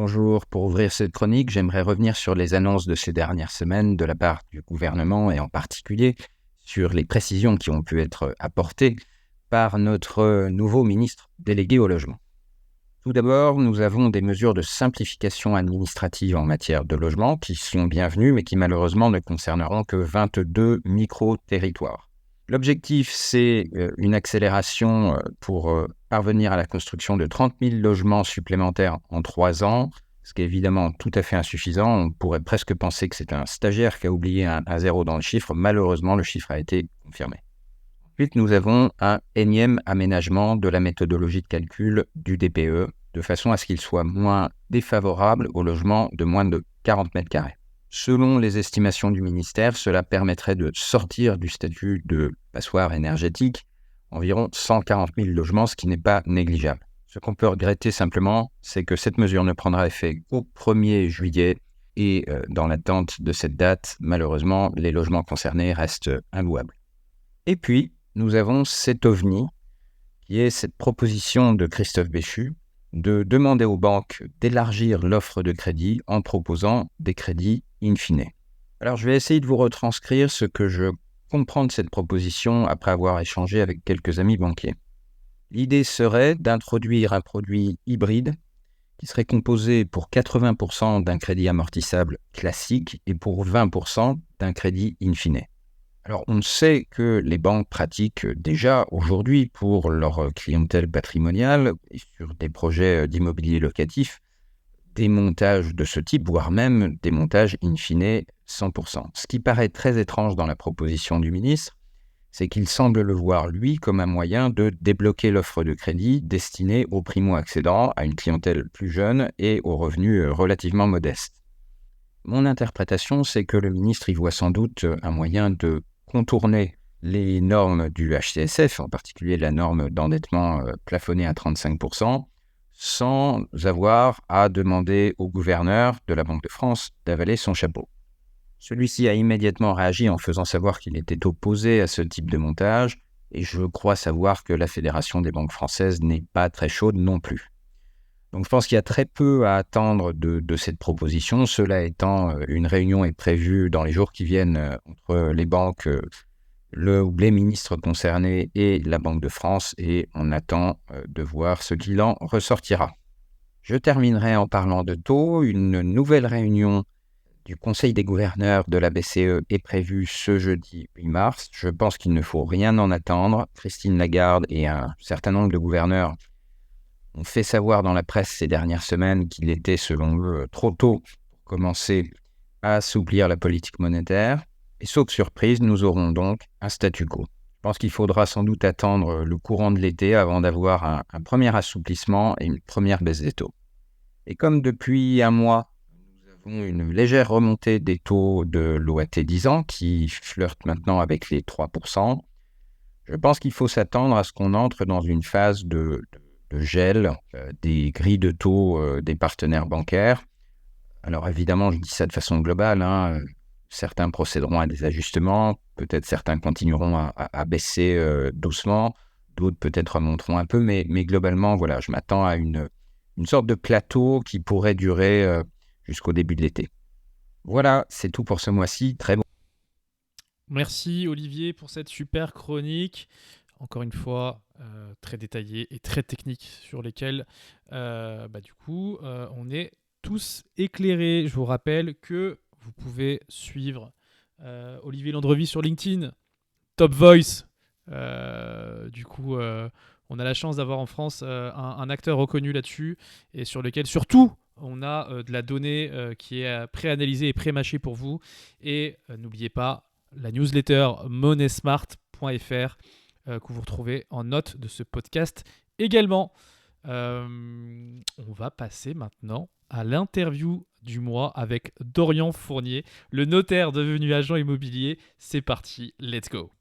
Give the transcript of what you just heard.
Bonjour, pour ouvrir cette chronique, j'aimerais revenir sur les annonces de ces dernières semaines de la part du gouvernement et en particulier sur les précisions qui ont pu être apportées par notre nouveau ministre délégué au logement. Tout d'abord, nous avons des mesures de simplification administrative en matière de logement qui sont bienvenues mais qui malheureusement ne concerneront que 22 micro-territoires. L'objectif, c'est une accélération pour parvenir à la construction de 30 000 logements supplémentaires en 3 ans, ce qui est évidemment tout à fait insuffisant. On pourrait presque penser que c'est un stagiaire qui a oublié un zéro dans le chiffre. Malheureusement, le chiffre a été confirmé. Ensuite, nous avons un énième aménagement de la méthodologie de calcul du DPE, de façon à ce qu'il soit moins défavorable aux logements de moins de 40 mètres carrés. Selon les estimations du ministère, cela permettrait de sortir du statut de passoire énergétique environ 140 000 logements, ce qui n'est pas négligeable. Ce qu'on peut regretter simplement, c'est que cette mesure ne prendra effet qu'au 1er juillet et dans l'attente de cette date, malheureusement, les logements concernés restent inlouables. Et puis, nous avons cet OVNI, qui est cette proposition de Christophe Béchu, de demander aux banques d'élargir l'offre de crédit en proposant des crédits in fine. Alors, je vais essayer de vous retranscrire ce que je comprends de cette proposition après avoir échangé avec quelques amis banquiers. L'idée serait d'introduire un produit hybride qui serait composé pour 80% d'un crédit amortissable classique et pour 20% d'un crédit in fine. Alors, on sait que les banques pratiquent déjà aujourd'hui pour leur clientèle patrimoniale et sur des projets d'immobilier locatif des montages de ce type, voire même des montages in fine 100%. Ce qui paraît très étrange dans la proposition du ministre, c'est qu'il semble le voir, lui, comme un moyen de débloquer l'offre de crédit destinée aux primo-accédants, à une clientèle plus jeune et aux revenus relativement modestes. Mon interprétation, c'est que le ministre y voit sans doute un moyen de contourner les normes du HCSF, en particulier la norme d'endettement plafonnée à 35%, sans avoir à demander au gouverneur de la Banque de France d'avaler son chapeau. Celui-ci a immédiatement réagi en faisant savoir qu'il était opposé à ce type de montage, et je crois savoir que la Fédération des banques françaises n'est pas très chaude non plus. Donc je pense qu'il y a très peu à attendre de cette proposition. Cela étant, une réunion est prévue dans les jours qui viennent entre les banques, les ministres concernés et la Banque de France, et on attend de voir ce qu'il en ressortira. Je terminerai en parlant de taux. Une nouvelle réunion du Conseil des gouverneurs de la BCE est prévue ce jeudi 8 mars. Je pense qu'il ne faut rien en attendre. Christine Lagarde et un certain nombre de gouverneurs ont fait savoir dans la presse ces dernières semaines qu'il était, selon eux, trop tôt pour commencer à assouplir la politique monétaire. Et sauf surprise, nous aurons donc un statu quo. Je pense qu'il faudra sans doute attendre le courant de l'été avant d'avoir un premier assouplissement et une première baisse des taux. Et comme depuis un mois, nous avons une légère remontée des taux de l'OAT 10 ans qui flirtent maintenant avec les 3%, je pense qu'il faut s'attendre à ce qu'on entre dans une phase de gel des grilles de taux des partenaires bancaires. Alors évidemment, je dis ça de façon globale, certains procéderont à des ajustements, peut-être certains continueront à baisser doucement, d'autres peut-être remonteront un peu, mais globalement, voilà, je m'attends à une sorte de plateau qui pourrait durer jusqu'au début de l'été. Voilà, c'est tout pour ce mois-ci. Très bon. Merci Olivier pour cette super chronique. Encore une fois, très détaillée et très technique sur lesquelles, on est tous éclairés. Je vous rappelle que vous pouvez suivre Olivier Landrevi sur LinkedIn, Top Voice. On a la chance d'avoir en France un acteur reconnu là-dessus et sur lequel, surtout, on a de la donnée qui est pré-analysée et pré-mâchée pour vous. Et n'oubliez pas la newsletter moneysmart.fr que vous retrouvez en note de ce podcast également. On va passer maintenant à l'interview du mois avec Dorian Fournier, le notaire devenu agent immobilier. C'est parti, let's go.